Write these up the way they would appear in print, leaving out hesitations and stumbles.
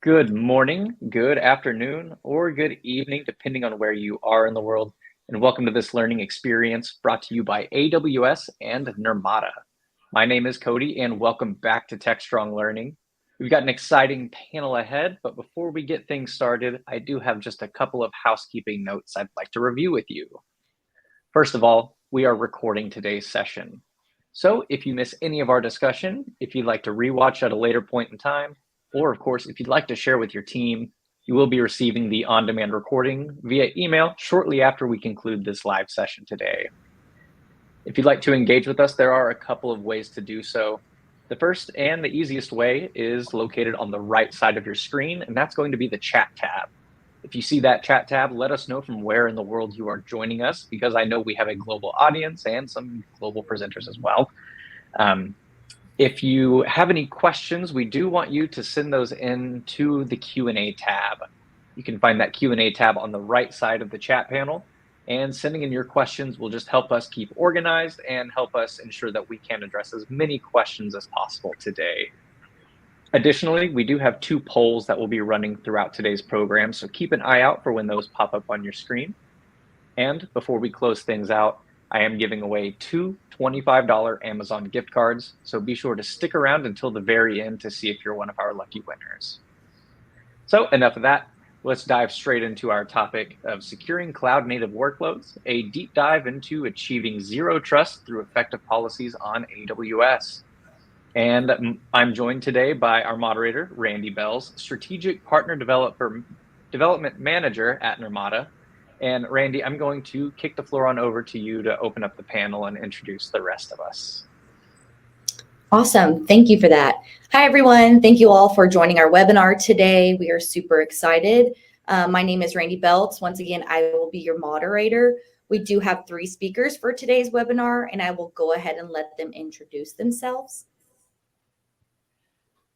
Good morning, good afternoon, or good evening, depending on where you are in the world. And welcome to this learning experience brought to you by AWS and Nirmata. My name is Cody, and welcome back to Techstrong Learning. We've got an exciting panel ahead, but before we get things started, I do have just a couple of housekeeping notes I'd like to review with you. First of all, we are recording today's session. So if you miss any of our discussion, if you'd like to rewatch at a later point in time, or of course, if you'd like to share with your team, you will be receiving the on-demand recording via email shortly after we conclude this live session today. If you'd like to engage with us, there are a couple of ways to do so. The first and the easiest way is located on the right side of your screen, and that's going to be the chat tab. If you see that chat tab, let us know from where in the world you are joining us, because I know we have a global audience and some global presenters as well. If you have any questions, we do want you to send those in to the Q&A tab. You can find that Q&A tab on the right side of the chat panel, and sending in your questions will just help us keep organized and help us ensure that we can address as many questions as possible today. Additionally, we do have 2 polls that will be running throughout today's program, so keep an eye out for when those pop up on your screen. And before we close things out, I am giving away 2 $25 Amazon gift cards, so be sure to stick around until the very end to see if you're one of our lucky winners. So enough of that, let's dive straight into our topic of securing cloud-native workloads, a deep dive into achieving zero trust through effective policies on AWS. And I'm joined today by our moderator, Randy Bells, Strategic Partner Development Manager at Nirmata. And Randy, I'm going to kick the floor on over to you to open up the panel and introduce the rest of us. Awesome. Thank you for that. Hi, everyone. Thank you all for joining our webinar today. We are super excited. My name is Randy Belts. Once again, I will be your moderator. We do have 3 speakers for today's webinar, and I will go ahead and let them introduce themselves.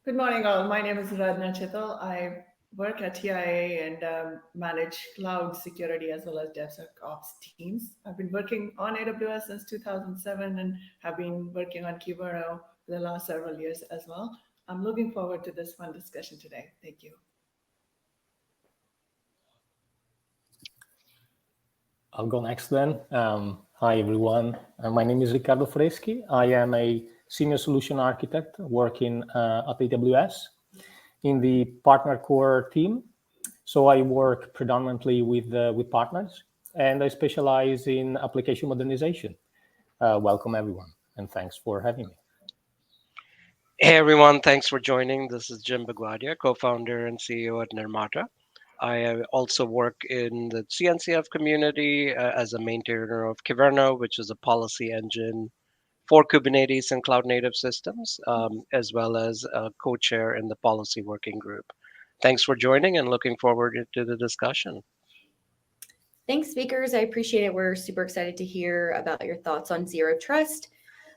Good morning, all. My name is Radna Chittal. I work at TIA and manage cloud security as well as DevSecOps teams. I've been working on AWS since 2007 and have been working on Kiberneo for the last several years as well. I'm looking forward to this fun discussion today. Thank you. I'll go next then. Hi, everyone. My name is Riccardo Freschi. I am a Senior Solution Architect working at AWS in the Partner Core team. So I work predominantly with partners, and I specialize in application modernization. Welcome, everyone, and thanks for having me. Hey, everyone. Thanks for joining. This is Jim Bagwadia, co-founder and CEO at Nirmata. I also work in the CNCF community as a maintainer of Kiberneo, which is a policy engine for Kubernetes and cloud-native systems, as well as a co-chair in the policy working group. Thanks for joining and looking forward to the discussion. Thanks, speakers. I appreciate it. We're super excited to hear about your thoughts on zero trust.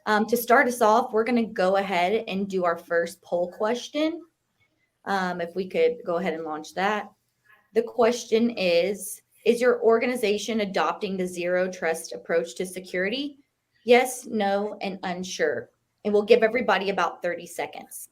To start us off, we're going to go ahead and do our first poll question. If we could go ahead and launch that. The question is your organization adopting the zero trust approach to security? Yes, no, and unsure. And we'll give everybody about 30 seconds.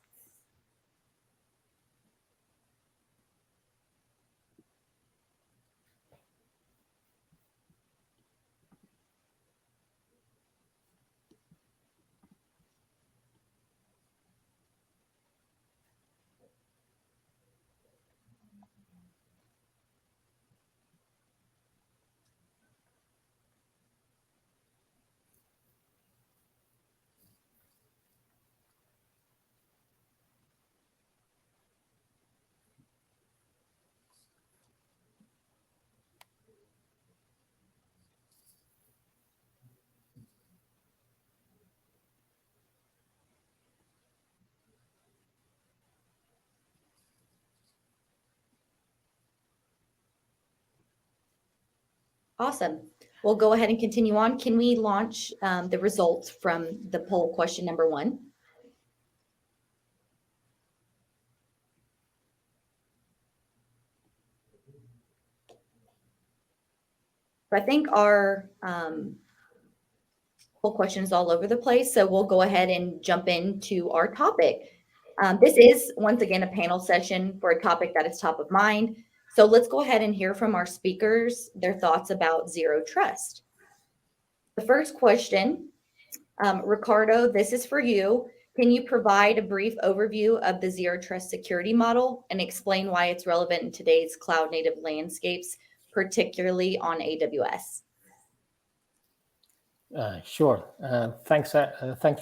Awesome. We'll go ahead and continue on. Can we launch the results from the poll question number 1? I think our poll question is all over the place, so we'll go ahead and jump into our topic. This is, once again, a panel session for a topic that is top of mind. So let's go ahead and hear from our speakers, their thoughts about zero trust. The first question, Ricardo, this is for you. Can you provide a brief overview of the zero trust security model and explain why it's relevant in today's cloud native landscapes, particularly on AWS? Sure. Thanks,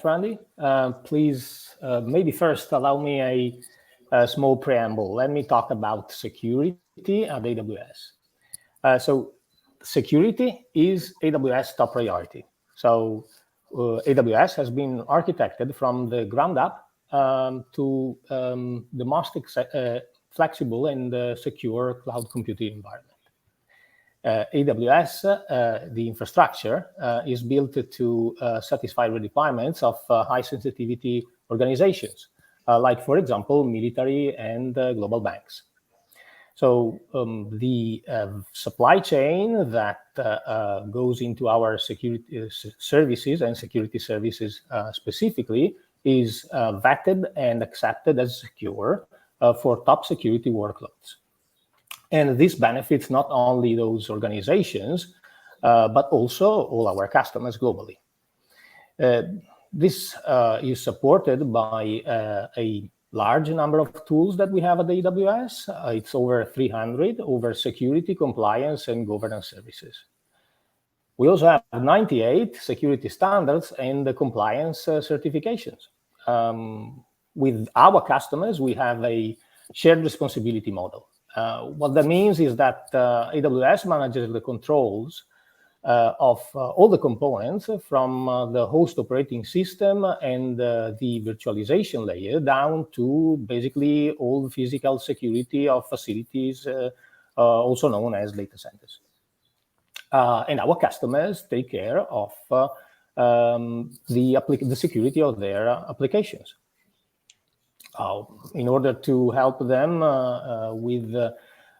Randy. Please, maybe first allow me a small preamble. Let me talk about security at AWS. So security is AWS top priority. So AWS has been architected from the ground up to the most flexible and secure cloud computing environment. AWS, the infrastructure, is built to satisfy the requirements of high sensitivity organizations, like, for example, military and global banks. So the supply chain that goes into our security services and security services specifically is vetted and accepted as secure for top security workloads. And this benefits not only those organizations, but also all our customers globally. This is supported by a large number of tools that we have at AWS. It's over 300 over security, compliance, and governance services. We also have 98 security standards and the compliance certifications. With our customers, we have a shared responsibility model. What that means is that AWS manages the controls of all the components from the host operating system and the virtualization layer down to basically all the physical security of facilities, also known as data centers. And our customers take care of the security of their applications. In order to help them with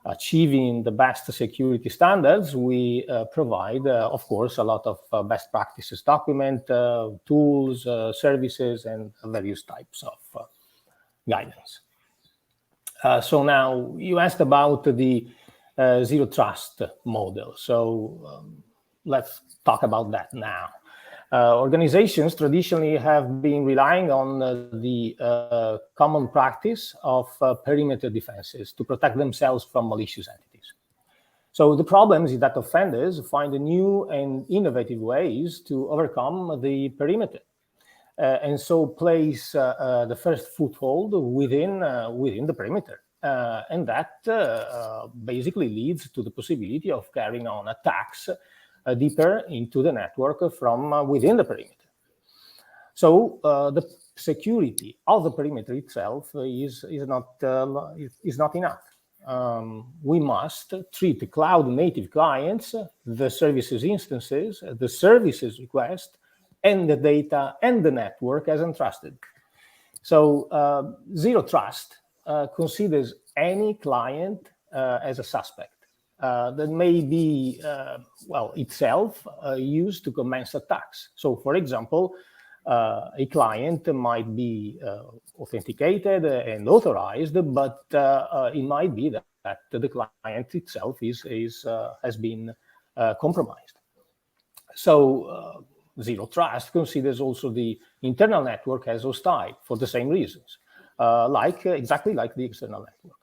achieving the best security standards, we provide, of course, a lot of best practices document, tools, services, and various types of guidance. So now you asked about the zero trust model. So let's talk about that now. Organizations traditionally have been relying on the common practice of perimeter defenses to protect themselves from malicious entities. So the problem is that offenders find new and innovative ways to overcome the perimeter, and so place the first foothold within the perimeter. And that basically leads to the possibility of carrying on attacks deeper into the network from within the perimeter. So the security of the perimeter itself is not enough. We must treat cloud native clients, the services instances, the services request, and the data and the network as untrusted. So zero trust considers any client as a suspect. That may be, itself used to commence attacks. So, for example, a client might be authenticated and authorized, but it might be that the client itself has been compromised. So, zero trust considers also the internal network as hostile for the same reasons, exactly like the external network.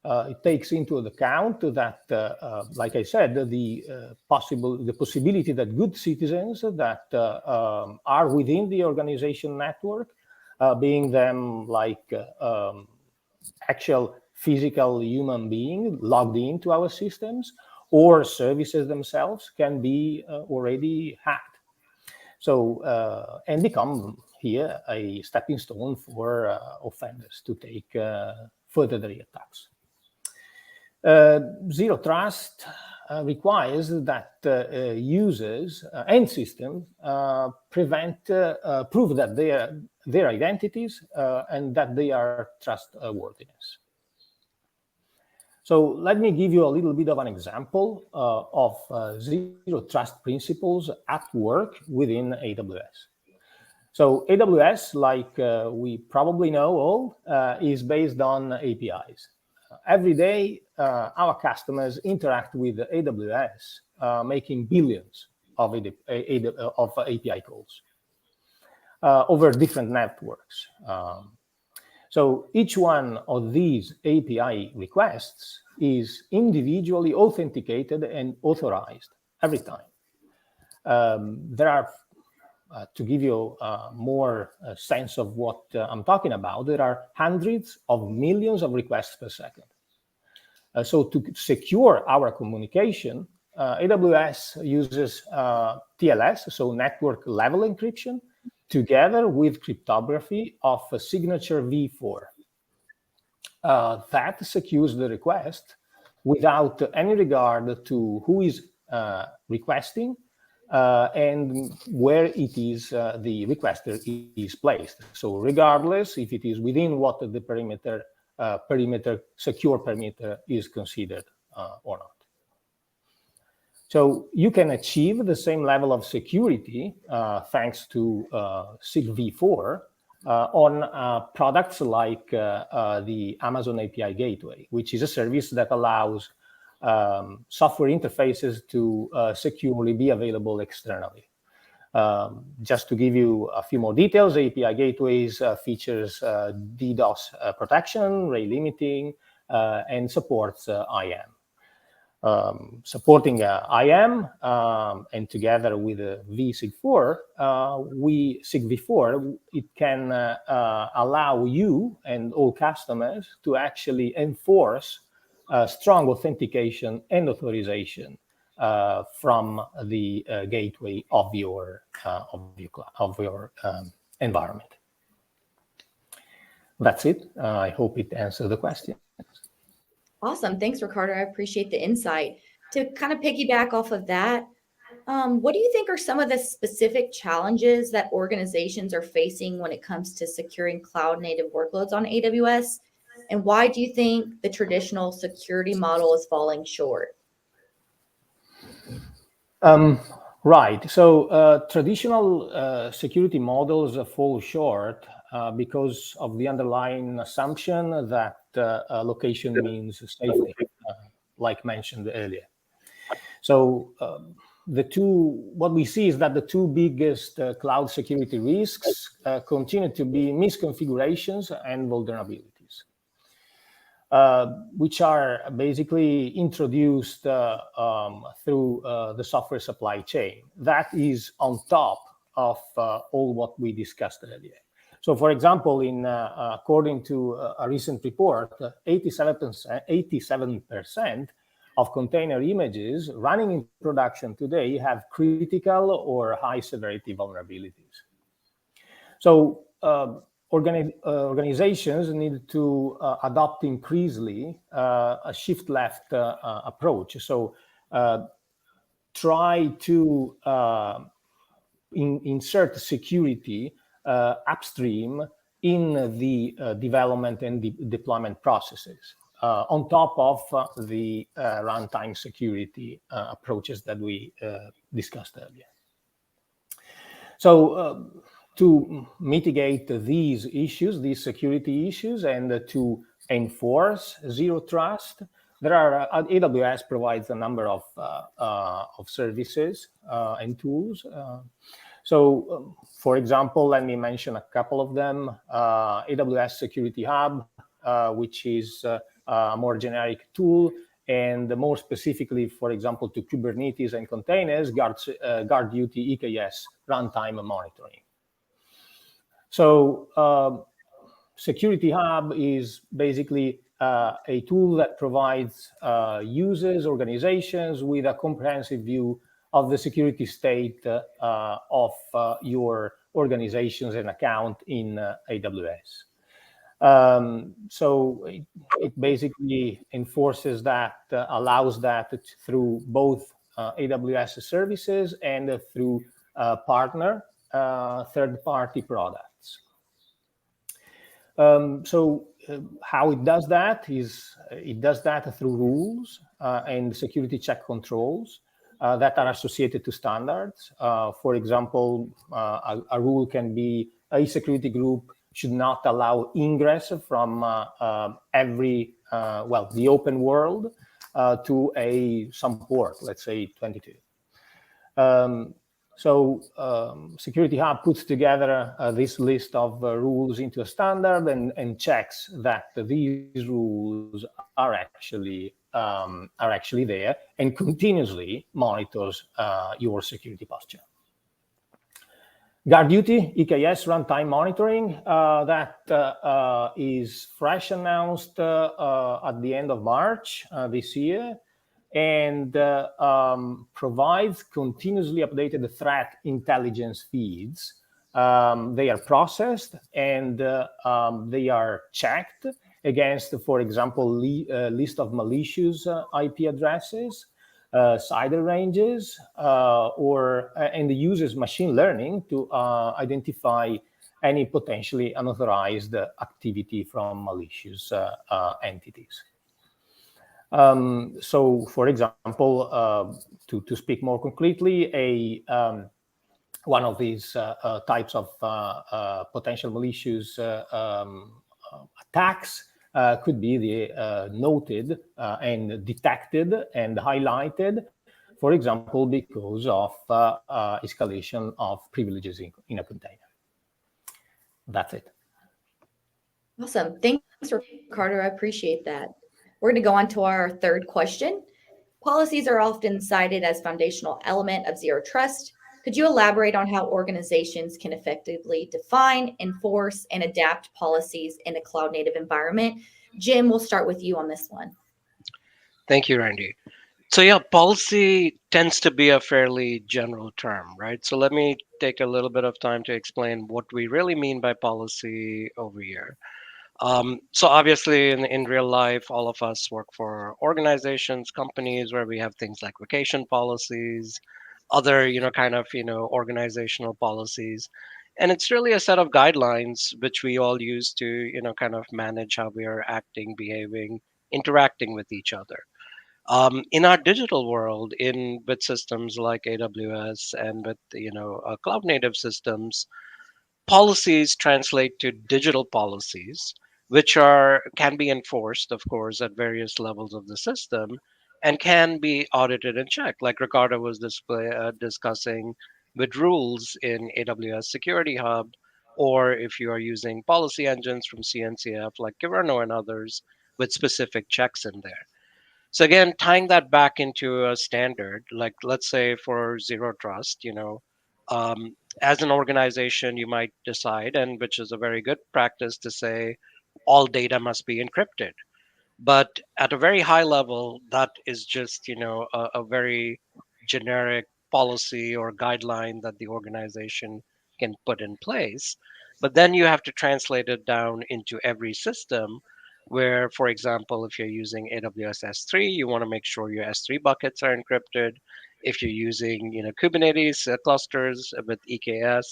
It takes into account that, like I said, the possibility that good citizens that are within the organization network, being them like actual physical human being logged into our systems, or services themselves can be already hacked. So, and become here a stepping stone for offenders to take further attacks. Zero trust requires that users and systems prove that their identities and that they are trustworthiness. So let me give you a little bit of an example of zero trust principles at work within AWS. So AWS, like we probably know all, is based on APIs. Every day, our customers interact with AWS, making billions of API calls over different networks. So each one of these API requests is individually authenticated and authorized every time. There are, to give you more sense of what I'm talking about, there are hundreds of millions of requests per second. So to secure our communication, AWS uses TLS, so network level encryption, together with cryptography of a signature v4. That secures the request without any regard to who is requesting and where it is the requester is placed. So regardless if it is within what the secure perimeter is considered or not. So you can achieve the same level of security thanks to SigV4 on products like the Amazon API Gateway, which is a service that allows software interfaces to securely be available externally. Just to give you a few more details, API Gateways features DDoS protection, ray limiting, and supports IAM. Supporting IAM and together with vSig4, SigV4, it can allow you and all customers to actually enforce strong authentication and authorization from the gateway of your environment. That's it. I hope it answered the question. Awesome. Thanks, Ricardo. I appreciate the insight. To kind of piggyback off of that, what do you think are some of the specific challenges that organizations are facing when it comes to securing cloud native workloads on AWS? And why do you think the traditional security model is falling short? Right. So traditional security models fall short because of the underlying assumption that location means safety, like mentioned earlier. So what we see is that the two biggest cloud security risks continue to be misconfigurations and vulnerabilities. Which are basically introduced through the software supply chain. That is on top of all what we discussed earlier. So, for example, according to a recent report, 87% of container images running in production today have critical or high severity vulnerabilities. So, organizations need to adopt increasingly a shift left approach. So try to insert security upstream in the development and deployment processes on top of the runtime security approaches that we discussed earlier. So to mitigate these issues, these security issues, and to enforce zero trust, AWS provides a number of services and tools. So, for example, let me mention a couple of them. AWS Security Hub, which is a more generic tool, and more specifically, for example, to Kubernetes and containers, GuardDuty EKS runtime monitoring. So Security Hub is basically a tool that provides users, organizations with a comprehensive view of the security state of your organizations and account in AWS. So it basically enforces that, allows that through both AWS services and through partner third-party products. So how it does that is it does that through rules and security check controls that are associated to standards. For example, a rule can be a security group should not allow ingress from the open world to some port, let's say 22. Security Hub puts together this list of rules into a standard and checks that these rules are actually there and continuously monitors your security posture. Guard Duty, EKS runtime monitoring, that is fresh announced at the end of March this year, and provides continuously updated threat intelligence feeds. They are processed and they are checked against, for example, list of malicious IP addresses, CIDR ranges, and it uses machine learning to identify any potentially unauthorized activity from malicious entities. For example, to speak more concretely, one of these types of potential malicious attacks could be the noted and detected and highlighted, for example, because of escalation of privileges in a container. That's it. Awesome. Thanks, Ricardo. I appreciate that. We're going to go on to our third question. Policies are often cited as foundational element of zero trust. Could you elaborate on how organizations can effectively define, enforce, and adapt policies in a cloud-native environment? Jim, we'll start with you on this one. Thank you, Randy. So yeah, policy tends to be a fairly general term, right? So let me take a little bit of time to explain what we really mean by policy over here. So obviously in real life, all of us work for organizations, companies where we have things like vacation policies, other, organizational policies. And it's really a set of guidelines which we all use to, kind of manage how we are acting, behaving, interacting with each other. In our digital world, with systems like AWS and with, cloud native systems, policies translate to digital policies, which can be enforced, of course, at various levels of the system, and can be audited and checked, like Ricardo was discussing with rules in AWS Security Hub, or if you are using policy engines from CNCF like Kyverno and others, with specific checks in there. So again, tying that back into a standard, like let's say for zero trust, as an organization, you might decide, and which is a very good practice, to say all data must be encrypted. But at a very high level, that is just, a very generic policy or guideline that the organization can put in place. But then you have to translate it down into every system where, for example, if you're using AWS S3, you want to make sure your S3 buckets are encrypted. If you're using, Kubernetes clusters with EKS,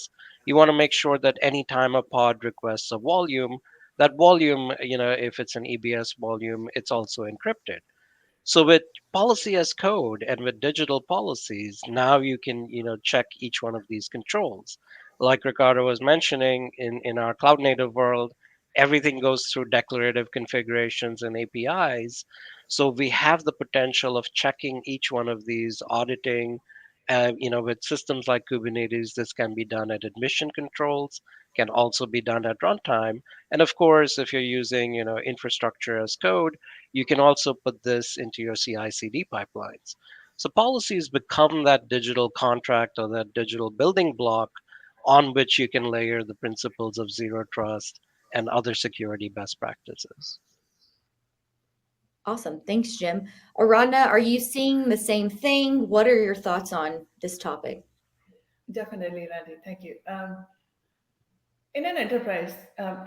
you want to make sure that anytime a pod requests a volume, that volume, if it's an EBS volume, it's also encrypted. So with policy as code and with digital policies, now you can, check each one of these controls. Like Ricardo was mentioning, in our cloud native world, everything goes through declarative configurations and APIs. So we have the potential of checking each one of these, auditing. With systems like Kubernetes, this can be done at admission controls, can also be done at runtime. And of course, if you're using, infrastructure as code, you can also put this into your CI/CD pipelines. So policies become that digital contract or that digital building block on which you can layer the principles of zero trust and other security best practices. Awesome. Thanks, Jim. Aradna, are you seeing the same thing? What are your thoughts on this topic? Definitely, Randy. Thank you. In an enterprise,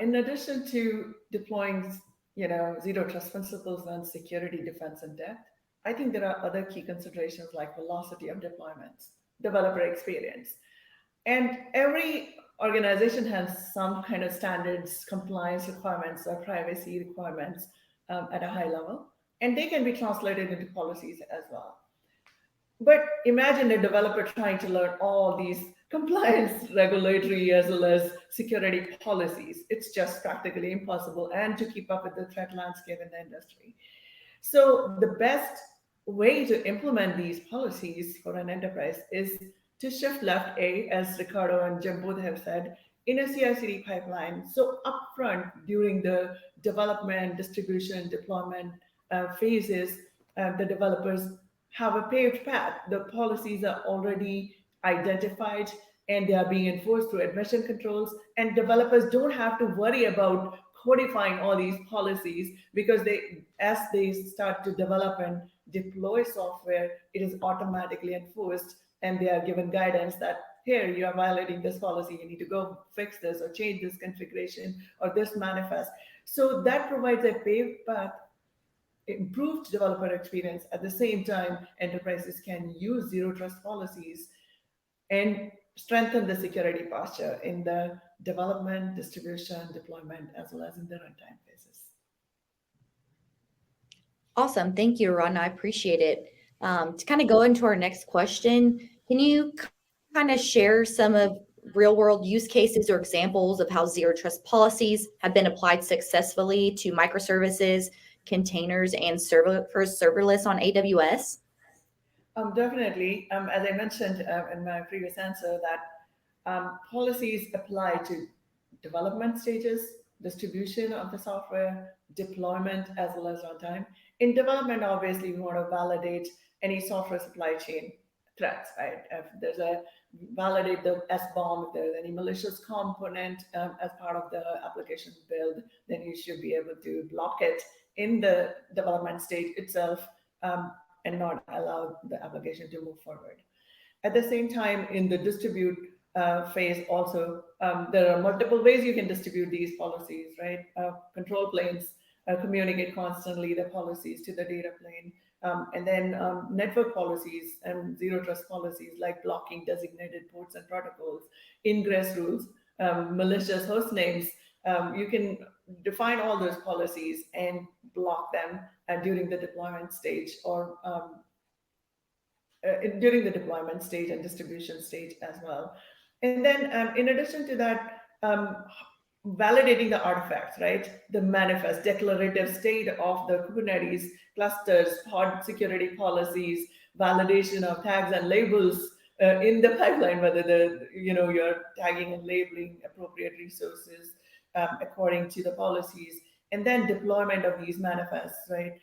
in addition to deploying, zero trust principles on security, defense, and depth, I think there are other key considerations like velocity of deployments, developer experience, and every organization has some kind of standards, compliance requirements, or privacy requirements at a high level, and they can be translated into policies as well. But imagine a developer trying to learn all these compliance, regulatory, as well as security policies. It's just practically impossible, and to keep up with the threat landscape in the industry. So, the best way to implement these policies for an enterprise is to shift left, as Ricardo and Jim both have said, in a CI/CD pipeline. So, upfront during the development, distribution, deployment phases, the developers have a paved path. The policies are already identified and they are being enforced through admission controls. And developers don't have to worry about codifying all these policies, because as they start to develop and deploy software, it is automatically enforced, and they are given guidance that here you are violating this policy, you need to go fix this or change this configuration or this manifest. So that provides a paved path, improved developer experience. At the same time, enterprises can use zero trust policies and strengthen the security posture in the development, distribution, deployment, as well as in the runtime phases. Awesome. Thank you, Ron. I appreciate it. To kind of go into our next question, can you kind of share some of real world use cases or examples of how zero trust policies have been applied successfully to microservices, containers, and serverless on AWS? Definitely. As I mentioned in my previous answer, that policies apply to development stages, distribution of the software, deployment, as well as runtime. In development, obviously, we want to validate any software supply chain threats, right? If there's a validate the SBOM, if there's any malicious component as part of the application build, then you should be able to block it in the development stage itself, and not allow the application to move forward. At the same time, in the distribute phase, also, there are multiple ways you can distribute these policies, right? Control planes communicate constantly the policies to the data plane. And then network policies and zero trust policies like blocking designated ports and protocols, ingress rules, malicious host names. You can define all those policies and block them during the deployment stage, or during the deployment stage and distribution stage as well. And then, in addition to that, validating the artifacts, right? The manifest, declarative state of the Kubernetes clusters, pod security policies, validation of tags and labels in the pipeline, whether you're tagging and labeling appropriate resources according to the policies, and then deployment of these manifests, right?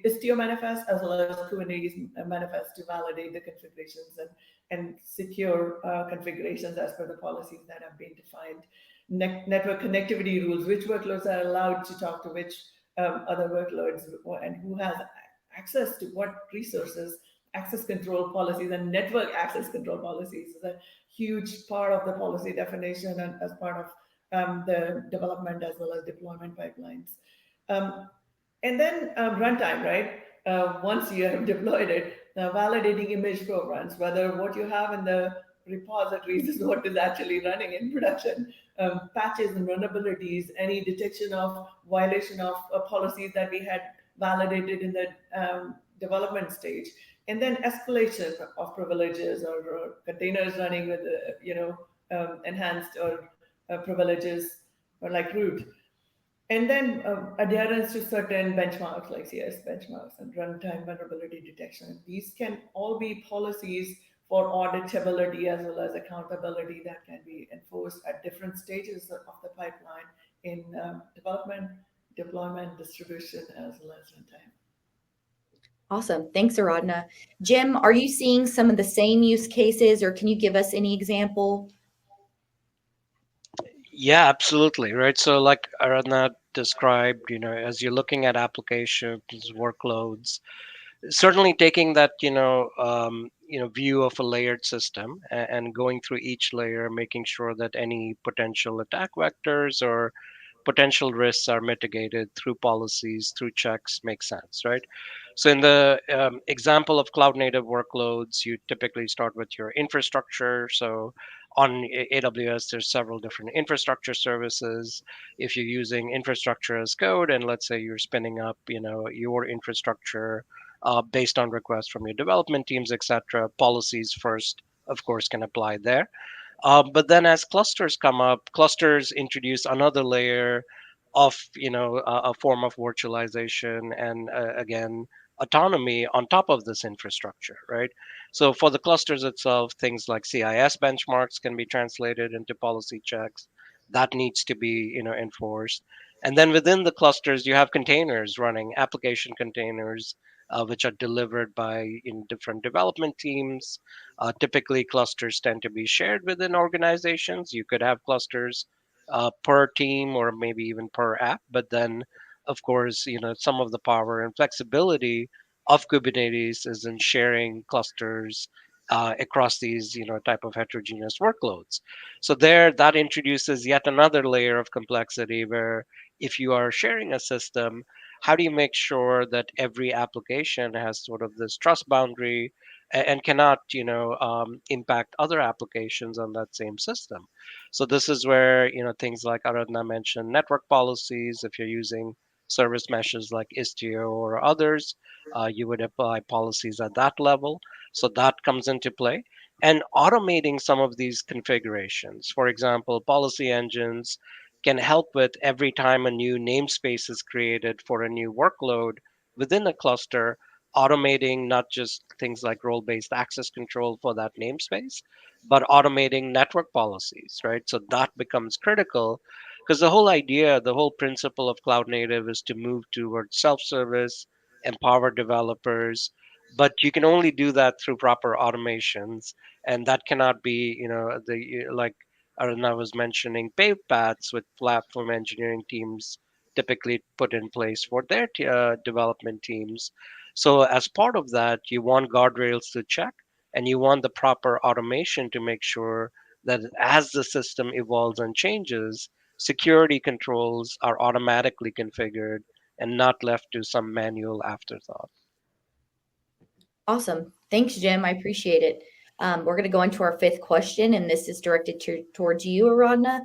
Istio manifest as well as Kubernetes manifest to validate the configurations and secure configurations as per the policies that have been defined. Network connectivity rules, which workloads are allowed to talk to which other workloads, and who has access to what resources. Access control policies and network access control policies is a huge part of the policy definition and as part of the development as well as deployment pipelines. And then runtime, right? Once you have deployed it, validating image programs, whether what you have in the repositories is what is actually running in production, patches and vulnerabilities, any detection of violation of policies that we had validated in the development stage, and then escalation of privileges or containers running with enhanced or privileges, or like root. And then adherence to certain benchmarks like CS benchmarks and runtime vulnerability detection. These can all be policies for auditability as well as accountability that can be enforced at different stages of the pipeline in development, deployment, distribution, as well as runtime. Awesome. Thanks, Aradhana. Jim, are you seeing some of the same use cases, or can you give us any example? Yeah, absolutely. Right. So like Aradhana described, as you're looking at applications, workloads, certainly taking that, view of a layered system and going through each layer, making sure that any potential attack vectors or potential risks are mitigated through policies, through checks, makes sense, right? So in the example of cloud native workloads, you typically start with your infrastructure. So on AWS, there's several different infrastructure services. If you're using infrastructure as code, and let's say you're spinning up, your infrastructure based on requests from your development teams, etc. Policies first, of course, can apply there. But then as clusters come up, clusters introduce another layer of, a form of virtualization and again, autonomy on top of this infrastructure, right? So for the clusters itself, things like CIS benchmarks can be translated into policy checks. That needs to be, enforced. And then within the clusters, you have containers running, application containers, which are delivered by different development teams. Typically, clusters tend to be shared within organizations. You could have clusters per team or maybe even per app, but then, of course, some of the power and flexibility of Kubernetes is in sharing clusters across these, type of heterogeneous workloads. So there, that introduces yet another layer of complexity where if you are sharing a system, how do you make sure that every application has sort of this trust boundary and cannot, impact other applications on that same system? So this is where, things like Aradhana mentioned, network policies. If you're using service meshes like Istio or others, you would apply policies at that level. So that comes into play. And automating some of these configurations. For example, policy engines can help with every time a new namespace is created for a new workload within a cluster, automating not just things like role based access control for that namespace, but automating network policies, right? So that becomes critical because the whole idea, the whole principle of cloud native is to move towards self service, empower developers. But you can only do that through proper automations, and that cannot be, like Aruna was mentioning, paved paths with platform engineering teams typically put in place for their development teams. So, as part of that, you want guardrails to check and you want the proper automation to make sure that as the system evolves and changes, security controls are automatically configured and not left to some manual afterthought. Awesome. Thanks, Jim. I appreciate it. We're going to go into our fifth question, and this is directed towards you, Aradhana.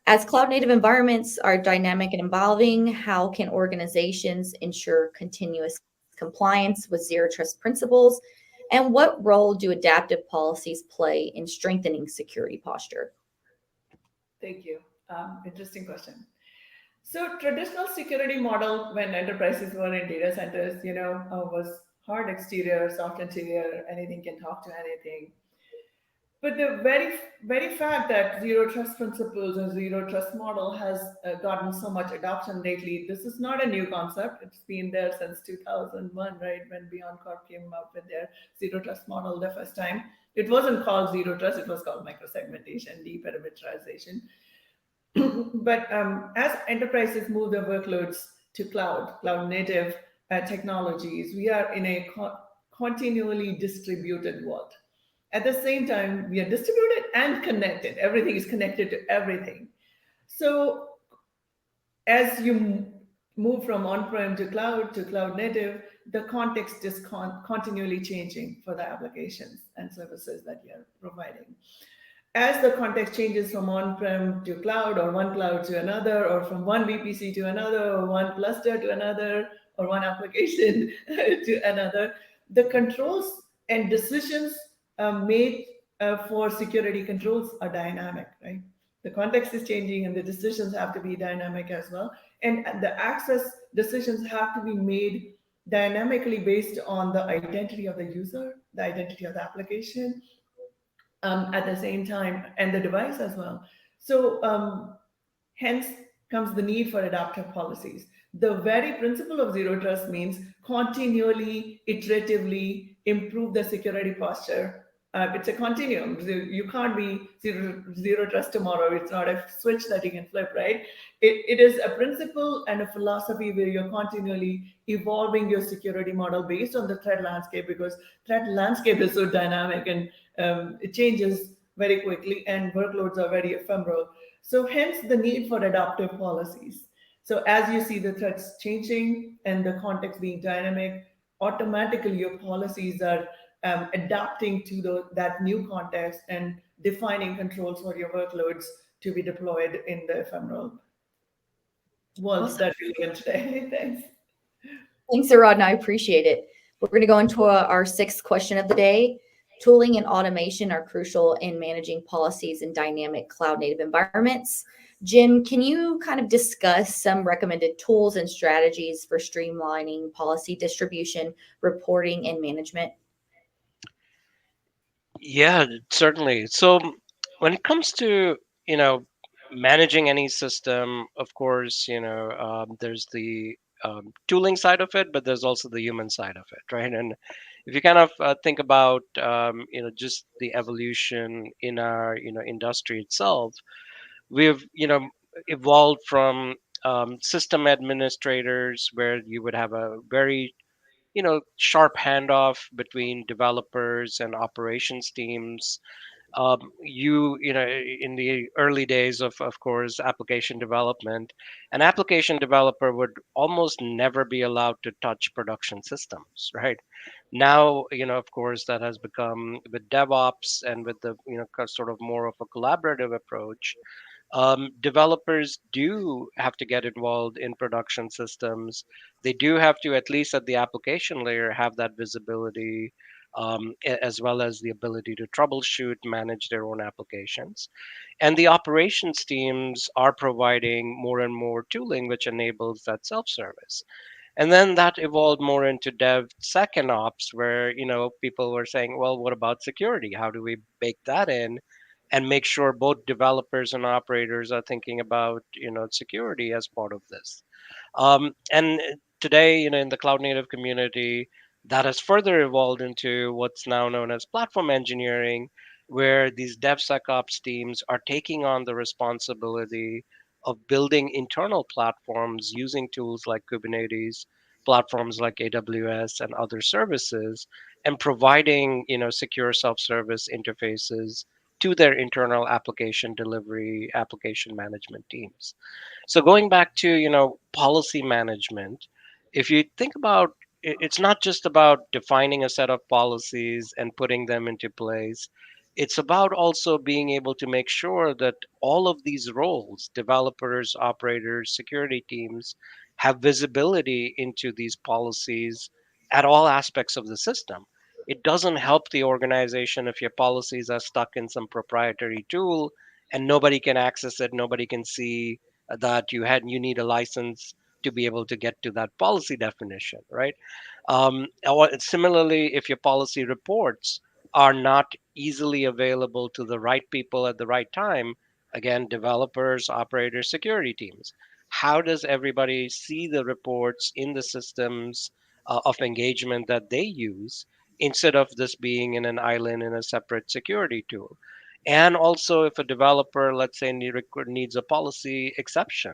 As cloud native environments are dynamic and evolving, how can organizations ensure continuous compliance with zero trust principles? And what role do adaptive policies play in strengthening security posture? Thank you. Interesting question. So traditional security model when enterprises were in data centers, was hard exterior, soft interior, anything can talk to anything. But the very fact that zero trust principles or zero trust model has gotten so much adoption lately, this is not a new concept. It's been there since 2001, right? When BeyondCorp came up with their zero trust model the first time. It wasn't called zero trust, it was called microsegmentation, deperimeterization. But as enterprises move their workloads to cloud native technologies, we are in a continually distributed world. At the same time, we are distributed and connected. Everything is connected to everything. So as you move from on-prem to cloud native, the context is continually changing for the applications and services that you're providing. As the context changes from on-prem to cloud or one cloud to another, or from one VPC to another, or one cluster to another, or one application to another, the controls and decisions made for security controls are dynamic, right? The context is changing and the decisions have to be dynamic as well. And the access decisions have to be made dynamically based on the identity of the user, the identity of the application, at the same time, and the device as well. So hence comes the need for adaptive policies. The very principle of zero trust means continually, iteratively improve the security posture. It's a continuum. You can't be zero trust tomorrow. It's not a switch that you can flip, right? It is a principle and a philosophy where you're continually evolving your security model based on the threat landscape, because threat landscape is so dynamic and it changes very quickly and workloads are very ephemeral. So hence the need for adaptive policies. So as you see the threats changing and the context being dynamic, automatically your policies are adapting to that new context and defining controls for your workloads to be deployed in the ephemeral world that we live in today. Thanks. Thanks, Aradhana. I appreciate it. We're going to go into our sixth question of the day. Tooling and automation are crucial in managing policies in dynamic cloud-native environments. Jim, can you kind of discuss some recommended tools and strategies for streamlining policy distribution, reporting, and management? Yeah, certainly. So when it comes to, managing any system, of course, there's the tooling side of it, but there's also the human side of it, right? And if you kind of think about, just the evolution in our, industry itself, we've, evolved from system administrators where you would have a very, sharp handoff between developers and operations teams. In the early days of course, application development, an application developer would almost never be allowed to touch production systems, right? Now, of course, that has become with DevOps and with the, sort of more of a collaborative approach. Developers do have to get involved in production systems. They do have to, at least at the application layer, have that visibility, as well as the ability to troubleshoot, manage their own applications. And the operations teams are providing more and more tooling which enables that self-service. And then that evolved more into DevSec and Ops, where people were saying, well, what about security? How do we bake that in and make sure both developers and operators are thinking about security as part of this? And today, in the cloud native community, that has further evolved into what's now known as platform engineering, where these DevSecOps teams are taking on the responsibility of building internal platforms using tools like Kubernetes, platforms like AWS and other services, and providing, secure self-service interfaces to their internal application delivery, application management teams. So going back to, policy management, if you think about it's not just about defining a set of policies and putting them into place. It's about also being able to make sure that all of these roles, developers, operators, security teams, have visibility into these policies at all aspects of the system. It doesn't help the organization if your policies are stuck in some proprietary tool and nobody can access it, nobody can see that you need a license to be able to get to that policy definition, right? Or similarly, if your policy reports are not easily available to the right people at the right time, again, developers, operators, security teams, how does everybody see the reports in the systems of engagement that they use instead of this being in an island in a separate security tool? And also, if a developer, let's say, needs a policy exception,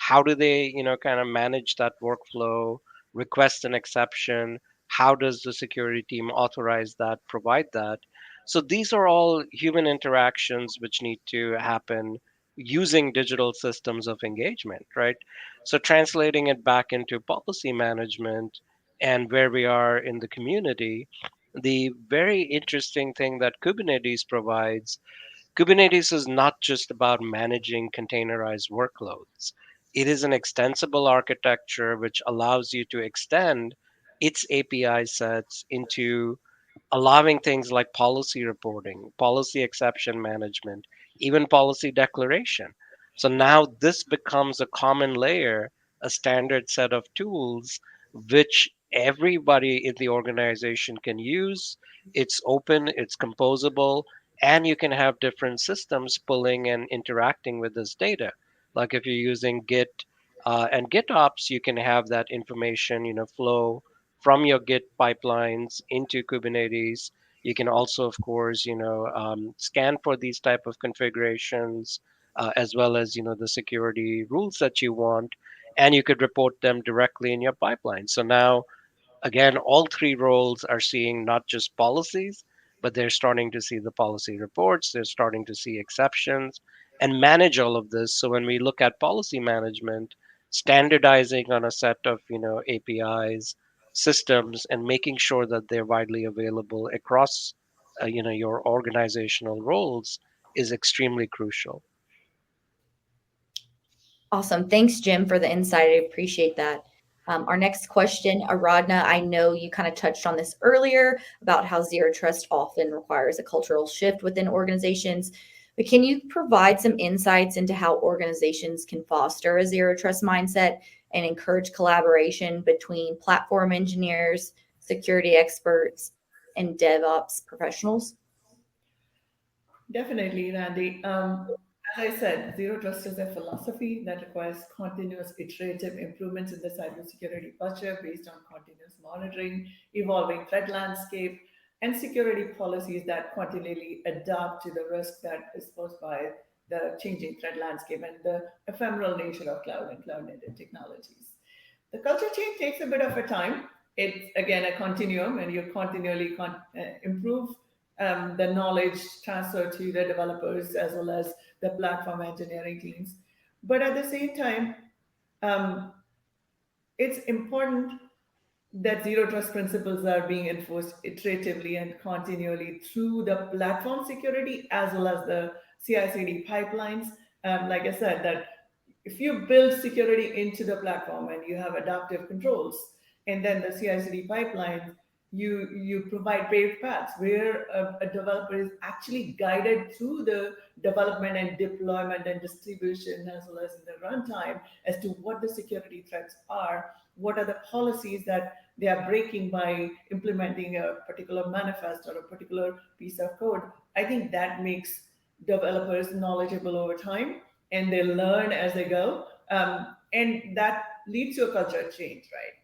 how do they, kind of manage that workflow, request an exception? How does the security team authorize that, provide that? So these are all human interactions which need to happen using digital systems of engagement, right? So translating it back into policy management and where we are in the community, the very interesting thing that Kubernetes provides. Kubernetes is not just about managing containerized workloads. It is an extensible architecture which allows you to extend its API sets into allowing things like policy reporting, policy exception management, even policy declaration. So now this becomes a common layer, a standard set of tools which everybody in the organization can use. It's open, it's composable, and you can have different systems pulling and interacting with this data. Like if you're using Git and GitOps, you can have that information, flow from your Git pipelines into Kubernetes. You can also, of course, scan for these type of configurations, as well as the security rules that you want, and you could report them directly in your pipeline. So now, again, all three roles are seeing not just policies, but they're starting to see the policy reports. They're starting to see exceptions and manage all of this. So when we look at policy management, standardizing on a set of APIs, systems, and making sure that they're widely available across your organizational roles is extremely crucial. Awesome. Thanks, Jim, for the insight. I appreciate that. Our next question, Aradhna, I know you kind of touched on this earlier about how zero trust often requires a cultural shift within organizations, but can you provide some insights into how organizations can foster a zero trust mindset and encourage collaboration between platform engineers, security experts, and DevOps professionals? Definitely, Randy. As I said, zero trust is a philosophy that requires continuous iterative improvements in the cybersecurity posture based on continuous monitoring, evolving threat landscape, and security policies that continually adapt to the risk that is posed by the changing threat landscape and the ephemeral nature of cloud and cloud native technologies. The culture change takes a bit of a time. It's again a continuum, and you continually improve the knowledge transfer to the developers as well as the platform engineering teams. But at the same time, um, it's important that zero trust principles are being enforced iteratively and continually through the platform security as well as the CI/CD pipelines. Like I said, that if you build security into the platform and you have adaptive controls, and then the CI/CD pipeline, you provide paved paths where a developer is actually guided through the development and deployment and distribution as well as in the runtime as to what the security threats are, what are the policies that they are breaking by implementing a particular manifest or a particular piece of code. I think that makes developers knowledgeable over time and they learn as they go. And that leads to a culture change, right?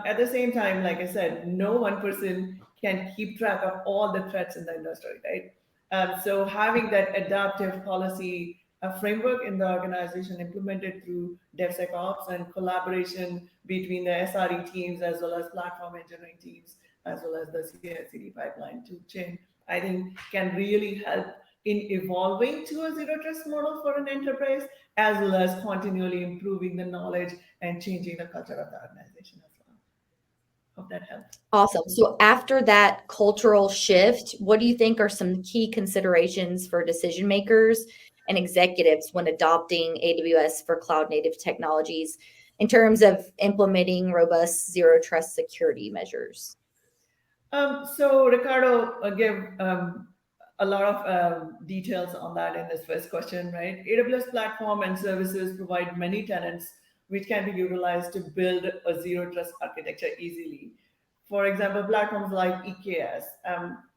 At the same time, like I said, no one person can keep track of all the threats in the industry, right? So having that adaptive policy framework in the organization implemented through DevSecOps and collaboration between the SRE teams as well as platform engineering teams as well as the CI/CD pipeline to chain, I think can really help in evolving to a zero trust model for an enterprise as well as continually improving the knowledge and changing the culture of the organization as well. Hope that helps. Awesome. So after that cultural shift, what do you think are some key considerations for decision makers and executives when adopting AWS for cloud native technologies in terms of implementing robust zero trust security measures? So Ricardo gave a lot of details on that in this first question, right? AWS platform and services provide many tenants which can be utilized to build a zero trust architecture easily. For example, platforms like EKS,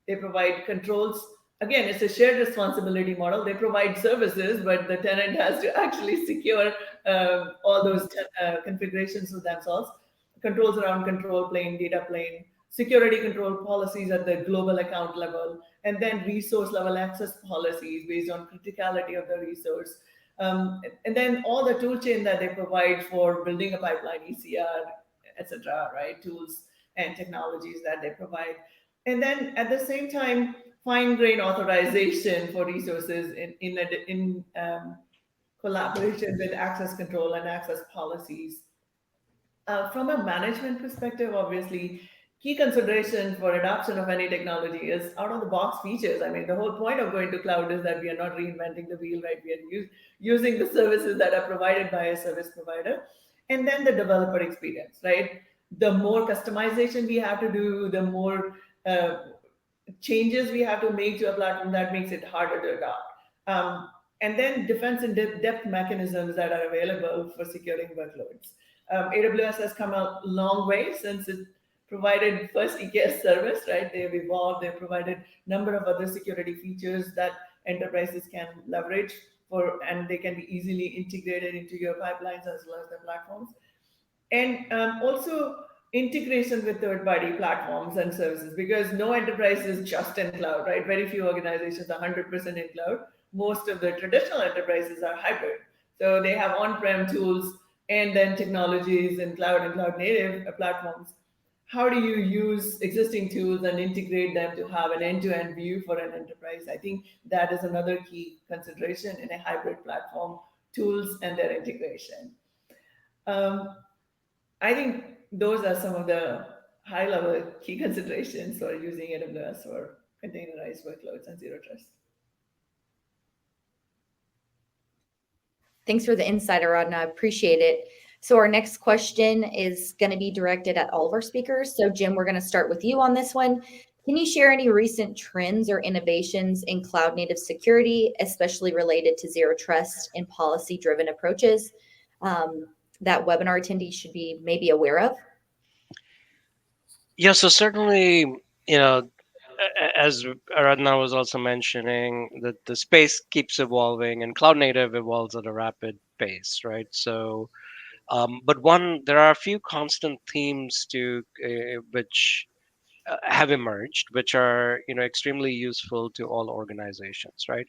they provide controls. Again, it's a shared responsibility model. They provide services, but the tenant has to actually secure all those configurations for themselves. Controls around control plane, data plane, security control policies at the global account level, and then resource level access policies based on criticality of the resource. And then all the tool chain that they provide for building a pipeline, ECR, etc., right? Tools and technologies that they provide. And then at the same time, fine grained authorization for resources in collaboration with access control and access policies. From a management perspective, obviously, key consideration for adoption of any technology is out of the box features. I mean, the whole point of going to cloud is that we are not reinventing the wheel, right? We are using the services that are provided by a service provider. And then the developer experience, right? The more customization we have to do, the more changes we have to make to a platform that makes it harder to adopt. And then defense and depth mechanisms that are available for securing workloads. AWS has come a long way since it provided first EKS service, right? They've evolved, they've provided a number of other security features that enterprises can leverage for, and they can be easily integrated into your pipelines as well as the platforms. And also integration with third-party platforms and services, because no enterprise is just in cloud, right? Very few organizations are 100% in cloud. Most of the traditional enterprises are hybrid. So they have on-prem tools and then technologies and cloud native platforms. How do you use existing tools and integrate them to have an end-to-end view for an enterprise? I think that is another key consideration in a hybrid platform, tools and their integration. I think those are some of the high-level key considerations for using AWS for containerized workloads and zero trust. Thanks for the insight, Aradhna. I appreciate it. So our next question is going to be directed at all of our speakers. So Jim, we're going to start with you on this one. Can you share any recent trends or innovations in cloud native security, especially related to zero trust and policy-driven approaches that webinar attendees should be maybe aware of? Yeah, so certainly, as Aradhana was also mentioning, that the space keeps evolving and cloud native evolves at a rapid pace, right? So, but there are a few constant themes which have emerged, which are extremely useful to all organizations, right?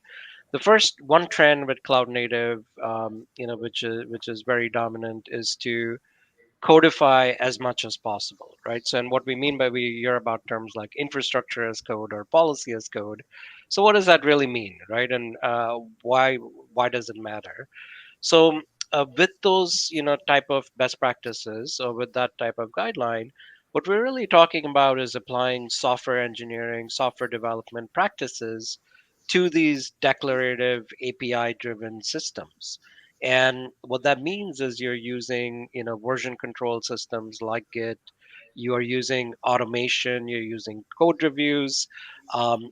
The first one trend with cloud native, which is very dominant, is to codify as much as possible, right? So, and what we mean by we hear about terms like infrastructure as code or policy as code. So, what does that really mean, right? And why does it matter? So, with those type of best practices or with that type of guideline, what we're really talking about is applying software engineering, software development practices to these declarative API driven systems. And what that means is you're using version control systems like Git. You are using automation, you're using code reviews,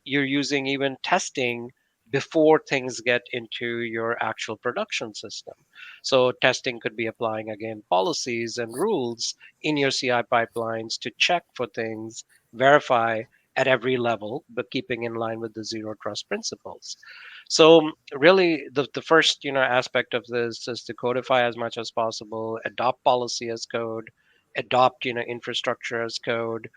you're using even testing before things get into your actual production system. So testing could be applying again policies and rules in your CI pipelines to check for things, verify at every level, but keeping in line with the zero trust principles. So really the first aspect of this is to codify as much as possible, adopt policy as code, adopt infrastructure as code,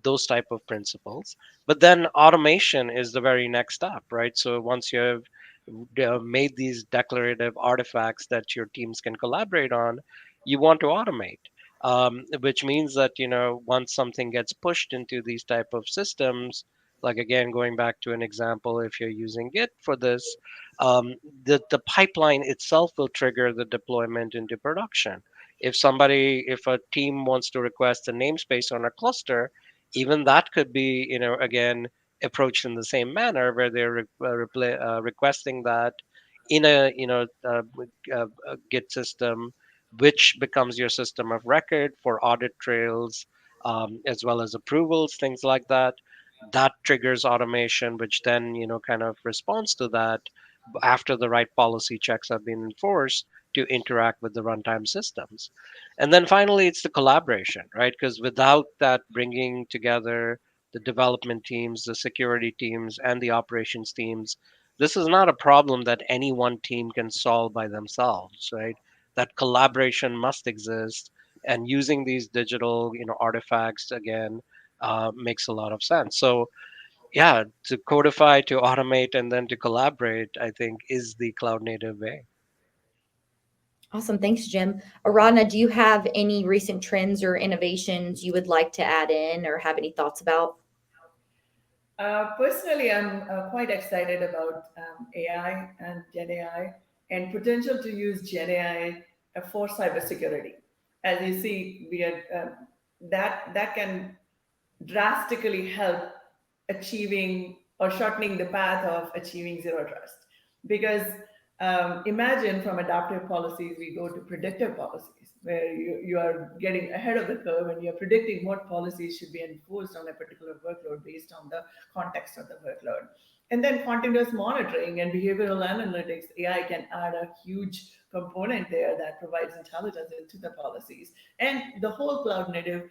those type of principles. But then automation is the very next step, right? So once you have made these declarative artifacts that your teams can collaborate on, you want to automate, which means that once something gets pushed into these type of systems, like again going back to an example, if you're using Git for this, the pipeline itself will trigger the deployment into production. If a team wants to request a namespace on a cluster, even that could be again approached in the same manner, where they're requesting that in a Git system, which becomes your system of record for audit trails, as well as approvals, things like that. That triggers automation, which then kind of responds to that after the right policy checks have been enforced to interact with the runtime systems. And then finally, it's the collaboration, right? Because without that bringing together the development teams, the security teams, and the operations teams, this is not a problem that any one team can solve by themselves, right? That collaboration must exist, and using these digital, artifacts again makes a lot of sense. So yeah, to codify, to automate, and then to collaborate, I think is the cloud native way. Awesome. Thanks, Jim. Aradhana, do you have any recent trends or innovations you would like to add in or have any thoughts about? Personally, I'm quite excited about AI and Gen AI and potential to use Gen AI for cybersecurity. As you see, that can drastically help achieving or shortening the path of achieving zero trust. Because imagine from adaptive policies, we go to predictive policies, where you are getting ahead of the curve and you're predicting what policies should be enforced on a particular workload based on the context of the workload. And then continuous monitoring and behavioral analytics, AI can add a huge component there that provides intelligence into the policies. And the whole cloud native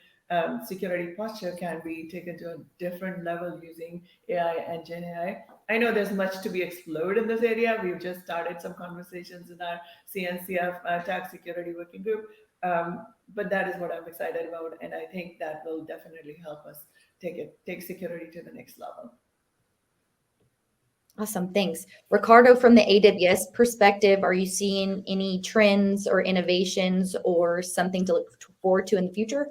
security posture can be taken to a different level using AI and Gen AI. I know there's much to be explored in this area. We've just started some conversations in our CNCF tax security working group, but that is what I'm excited about, and I think that will definitely help us take security to the next level. Awesome. Thanks. Ricardo, from the AWS perspective, are you seeing any trends or innovations or something to look forward to in the future?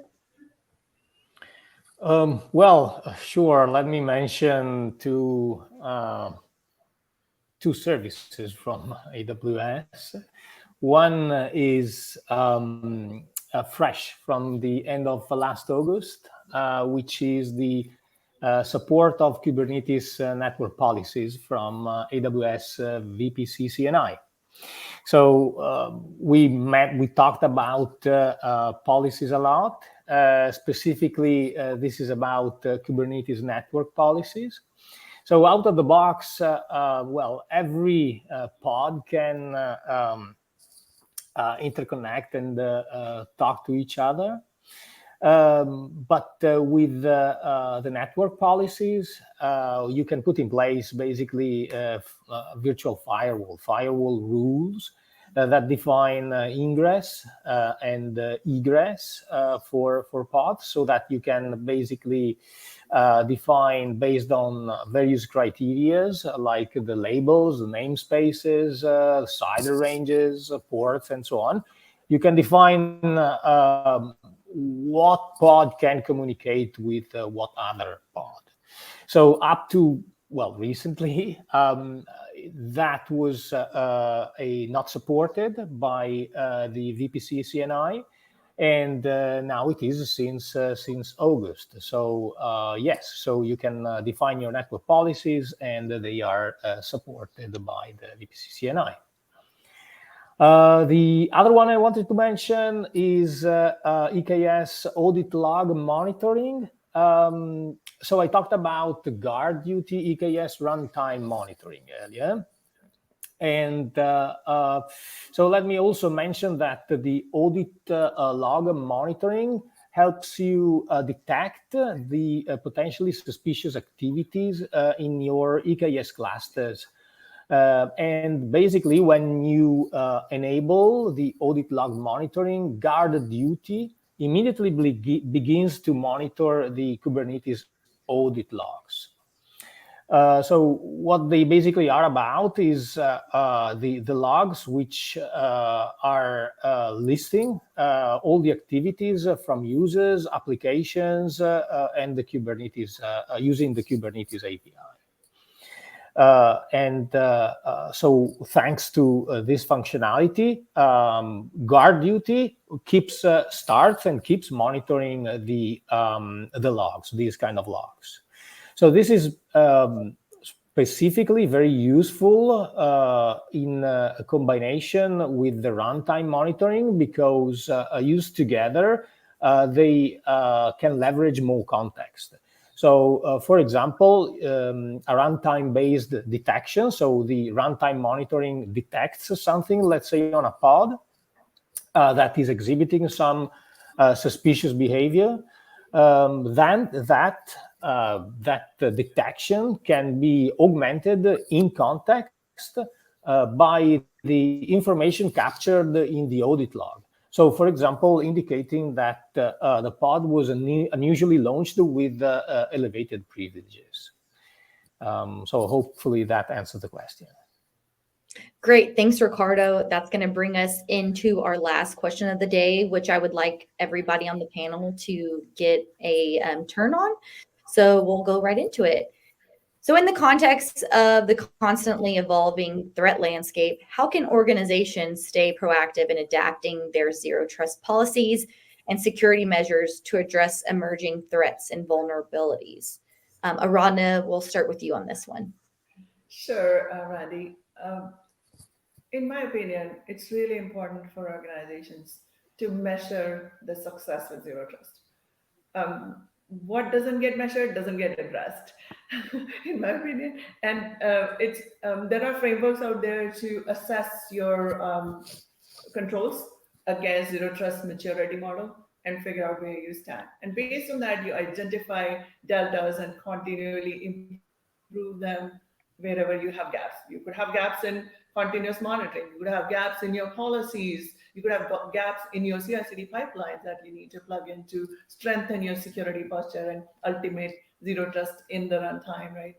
Sure. Let me mention two services from AWS. One is fresh from the end of last August, which is the support of Kubernetes network policies from AWS VPC CNI. So we talked about policies a lot. Specifically, this is about Kubernetes network policies. So out of the box, well, every pod can interconnect and talk to each other. But with the network policies, you can put in place basically virtual firewall rules that define ingress and egress for pods, so that you can basically define based on various criterias like the labels, the namespaces, CIDR ranges, ports, and so on. You can define what pod can communicate with what other pod. So up to, well, recently, that was not supported by the VPC CNI, and now it is since August. So yes, so you can define your network policies, and they are supported by the VPC CNI. The other one I wanted to mention is EKS audit log monitoring. So I talked about the guard duty EKS runtime monitoring earlier. And so let me also mention that the audit log monitoring helps you detect the potentially suspicious activities in your EKS clusters. And basically, when you enable the audit log monitoring, guard duty immediately begins to monitor the Kubernetes audit logs. So what they basically are about is the logs which are listing all the activities from users, applications, and the Kubernetes using the Kubernetes API. So thanks to this functionality, guard duty starts and keeps monitoring the logs, these kind of logs. So this is specifically very useful in a combination with the runtime monitoring, because used together, they can leverage more context. So, for example, a runtime-based detection. So the runtime monitoring detects something, let's say on a pod, that is exhibiting some suspicious behavior. Then that detection can be augmented in context by the information captured in the audit log. So, for example, indicating that the pod was unusually launched with elevated privileges. So hopefully that answers the question. Great. Thanks, Ricardo. That's going to bring us into our last question of the day, which I would like everybody on the panel to get a turn on. So we'll go right into it. So in the context of the constantly evolving threat landscape, how can organizations stay proactive in adapting their zero trust policies and security measures to address emerging threats and vulnerabilities? Aradhana, we'll start with you on this one. Sure, Randy. In my opinion, it's really important for organizations to measure the success with zero trust. What doesn't get measured doesn't get addressed, in my opinion. And there are frameworks out there to assess your controls against zero trust maturity model and figure out where you stand. And based on that, you identify deltas and continually improve them wherever you have gaps. You could have gaps in continuous monitoring. You could have gaps in your policies. You could have gaps in your CI/CD pipelines that you need to plug in to strengthen your security posture and ultimate zero trust in the runtime, right?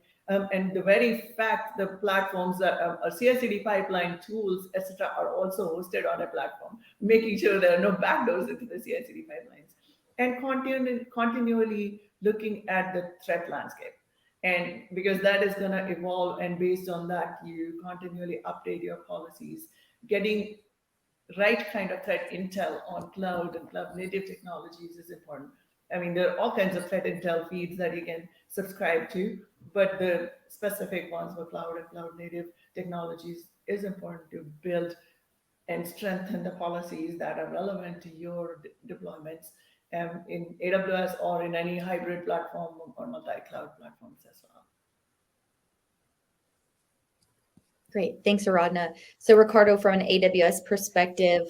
And the very fact the platforms that are CI/CD pipeline tools, etc., are also hosted on a platform, making sure there are no backdoors into the CI/CD pipelines, and continually looking at the threat landscape. And because that is going to evolve, and based on that, you continually update your policies, getting right kind of threat intel on cloud and cloud native technologies is important. I mean, there are all kinds of threat intel feeds that you can subscribe to, but the specific ones for cloud and cloud native technologies is important to build and strengthen the policies that are relevant to your deployments in AWS or in any hybrid platform or multi-cloud platforms as well. Great. Thanks, Aradhana. So Ricardo, from an AWS perspective,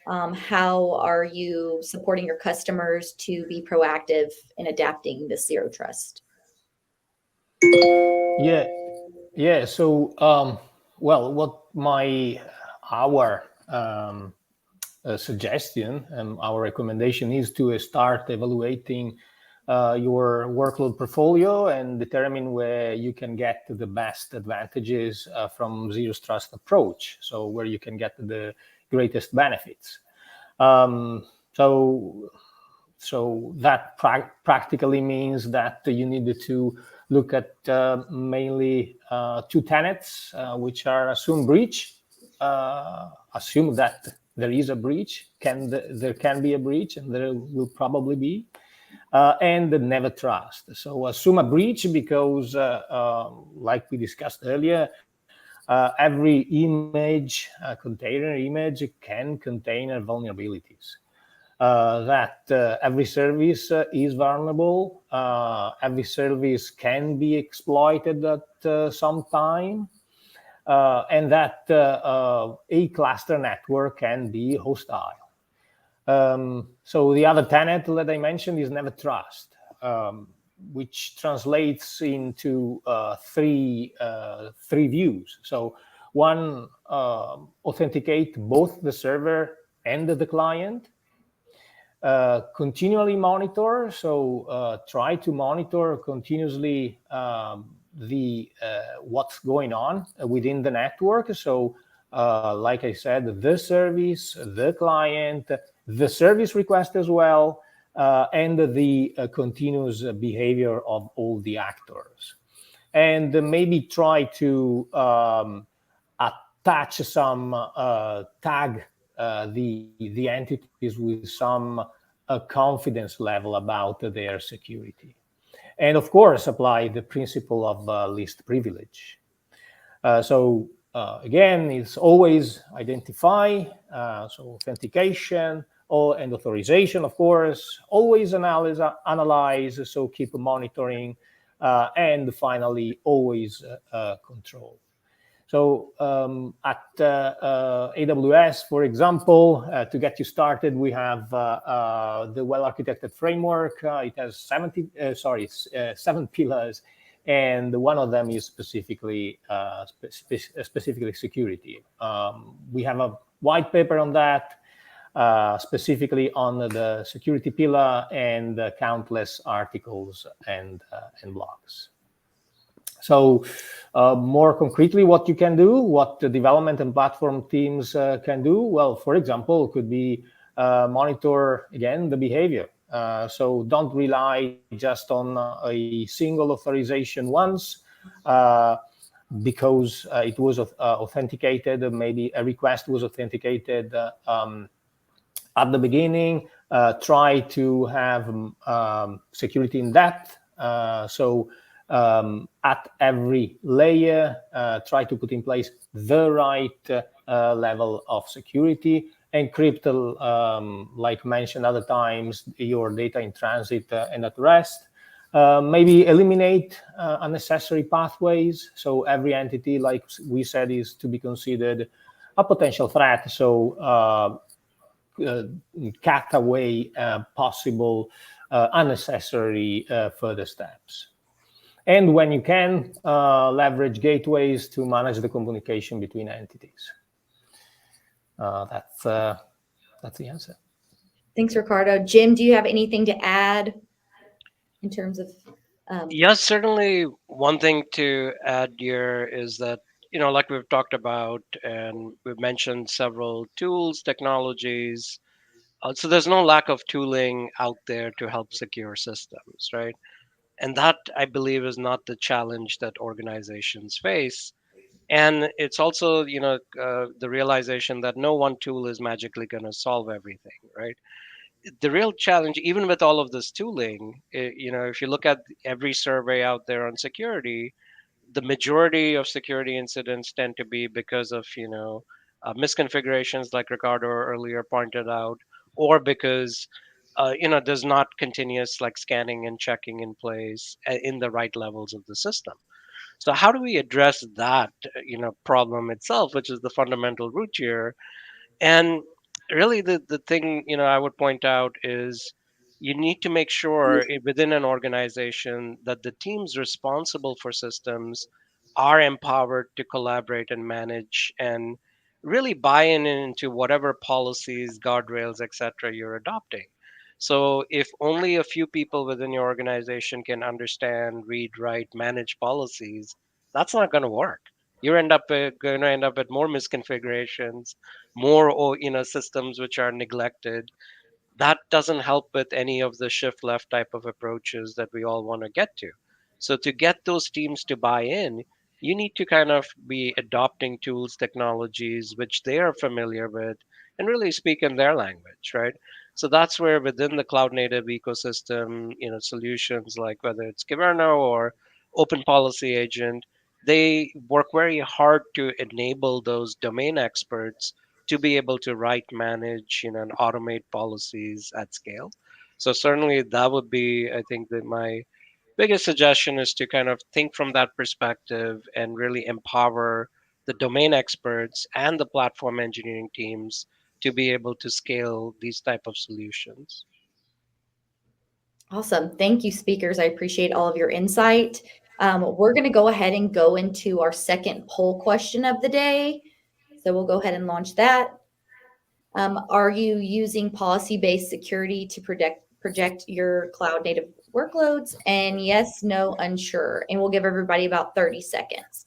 how are you supporting your customers to be proactive in adapting this zero trust? Yeah. So, well, what our suggestion and our recommendation is to start evaluating your workload portfolio and determine where you can get the best advantages from zero trust approach. So where you can get the greatest benefits. So that practically means that you need to look at mainly two tenets, which are assume breach, assume that there is a breach, there can be a breach, and there will probably be, and never trust. So assume a breach because, like we discussed earlier, every image, container image can contain vulnerabilities. That every service is vulnerable, every service can be exploited at some time, and that a cluster network can be hostile. So the other tenet that I mentioned is never trust, which translates into three views. So one, authenticate both the server and the client. Continually monitor, so try to monitor continuously what's going on within the network. So like I said, the service, the client, the service request as well, and the continuous behavior of all the actors. And maybe try to attach some tag the entities with some confidence level about their security. And of course, apply the principle of least privilege. So again, it's always identify, so authentication, and authorization, of course, always analyze, so keep monitoring, and finally, always control. So at AWS, for example, to get you started, we have the well-architected framework. It has 7 pillars, and one of them is specifically security. We have a white paper on that, specifically on the security pillar, and countless articles and blogs. So more concretely, what you can do, what the development and platform teams can do, well, for example, could be monitor, again, the behavior. So don't rely just on a single authorization once, because it was authenticated, maybe a request was authenticated at the beginning. Try to have security in depth. So at every layer, try to put in place the right level of security. Encrypt, like mentioned other times, your data in transit and at rest. Maybe eliminate unnecessary pathways. So every entity, like we said, is to be considered a potential threat. So cut away possible unnecessary further steps. And when you can, leverage gateways to manage the communication between entities. That's the answer. Thanks, Ricardo. Jim, do you have anything to add in terms of? Yes, certainly. One thing to add here is that, like we've talked about, and we've mentioned several tools, technologies. So there's no lack of tooling out there to help secure systems, right? And that, I believe, is not the challenge that organizations face. And it's also, the realization that no one tool is magically going to solve everything, right? The real challenge, even with all of this tooling, if you look at every survey out there on security, the majority of security incidents tend to be because of, misconfigurations like Ricardo earlier pointed out, or because, there's not continuous like scanning and checking in place in the right levels of the system. So how do we address that, problem itself, which is the fundamental root here? And really, the thing, I would point out is you need to make sure within an organization that the teams responsible for systems are empowered to collaborate and manage and really buy into whatever policies, guardrails, etc. you're adopting. So if only a few people within your organization can understand, read, write, manage policies, that's not going to work. You're going to end up with more misconfigurations, more or systems which are neglected. That doesn't help with any of the shift left type of approaches that we all want to get to. So to get those teams to buy in, you need to kind of be adopting tools, technologies which they are familiar with and really speak in their language, right? So that's where within the cloud native ecosystem, solutions like whether it's Kyverno or Open Policy Agent, they work very hard to enable those domain experts to be able to write, manage, and automate policies at scale. So certainly that would be, I think, that my biggest suggestion is to kind of think from that perspective and really empower the domain experts and the platform engineering teams to be able to scale these type of solutions. Awesome. Thank you, speakers. I appreciate all of your insight. We're going to go ahead and go into our second poll question of the day. So we'll go ahead and launch that. Are you using policy-based security to project your cloud native workloads? And yes, no, unsure. And we'll give everybody about 30 seconds.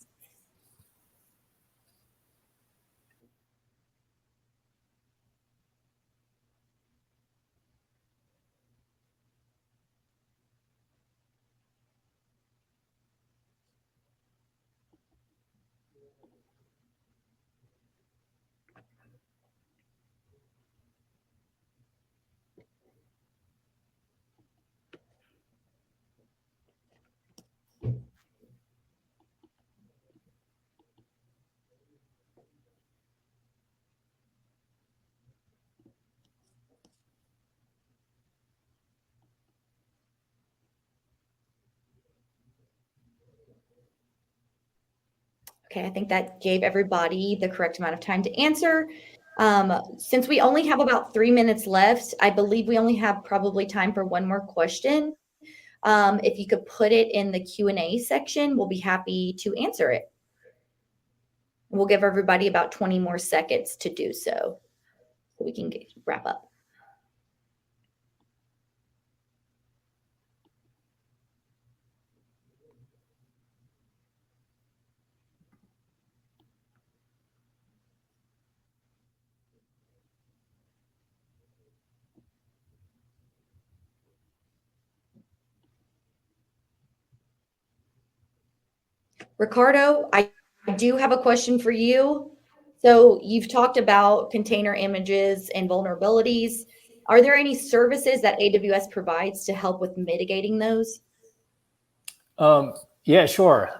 Okay, I think that gave everybody the correct amount of time to answer. Since we only have about 3 minutes left, I believe we only have probably time for one more question. If you could put it in the Q&A section, we'll be happy to answer it. We'll give everybody about 20 more seconds to do so we can wrap up. Ricardo, I do have a question for you. So you've talked about container images and vulnerabilities. Are there any services that AWS provides to help with mitigating those? Yeah, sure.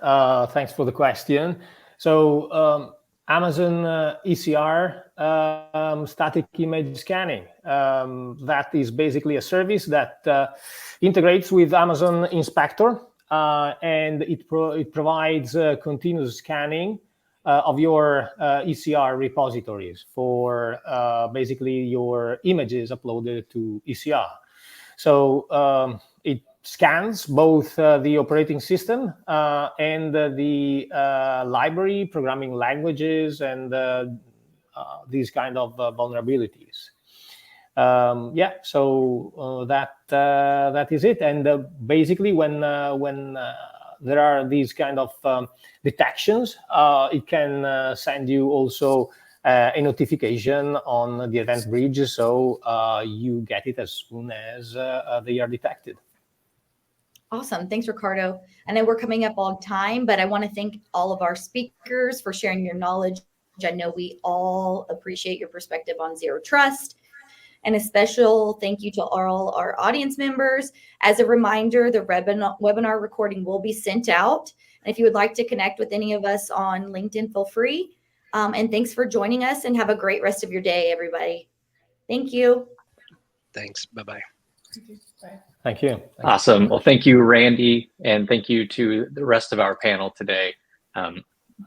Thanks for the question. So Amazon ECR static image scanning. That is basically a service that integrates with Amazon Inspector, and it provides continuous scanning of your ECR repositories for basically your images uploaded to ECR. So it scans both the operating system and the library, programming languages, and these kind of vulnerabilities. Yeah, so that is it. And basically, when there are these kind of detections, it can send you also a notification on the event bridge, so you get it as soon as they are detected. Awesome. Thanks, Ricardo. I know we're coming up on time, but I want to thank all of our speakers for sharing your knowledge. I know we all appreciate your perspective on Zero Trust. And a special thank you to all our audience members. As a reminder, the webinar recording will be sent out. And if you would like to connect with any of us on LinkedIn, feel free. And thanks for joining us, and have a great rest of your day, everybody. Thank you. Thanks. Bye-bye. Bye. Thank you. Awesome. Well, thank you, Randy, and thank you to the rest of our panel today.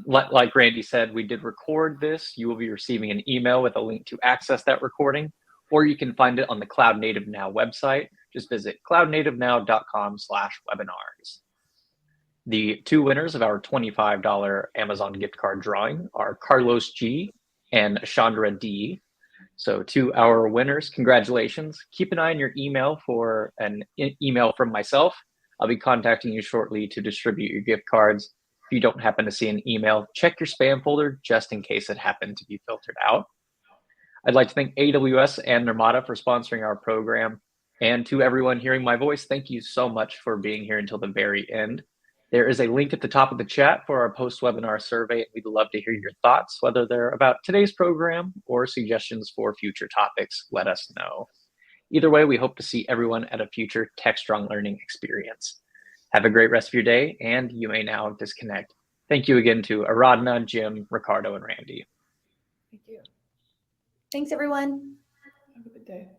Like Randy said, we did record this. You will be receiving an email with a link to access that recording, or you can find it on the Cloud Native Now website. Just visit cloudnativenow.com/webinars. The two winners of our $25 Amazon gift card drawing are Carlos G. and Chandra D. So to our winners, congratulations. Keep an eye on your email for an email from myself. I'll be contacting you shortly to distribute your gift cards. If you don't happen to see an email, check your spam folder just in case it happened to be filtered out. I'd like to thank AWS and Nirmata for sponsoring our program. And to everyone hearing my voice, thank you so much for being here until the very end. There is a link at the top of the chat for our post-webinar survey. We'd love to hear your thoughts, whether they're about today's program or suggestions for future topics. Let us know. Either way, we hope to see everyone at a future Techstrong learning experience. Have a great rest of your day, and you may now disconnect. Thank you again to Aradhana, Jim, Ricardo, and Randy. Thank you. Thanks, everyone. Have a good day.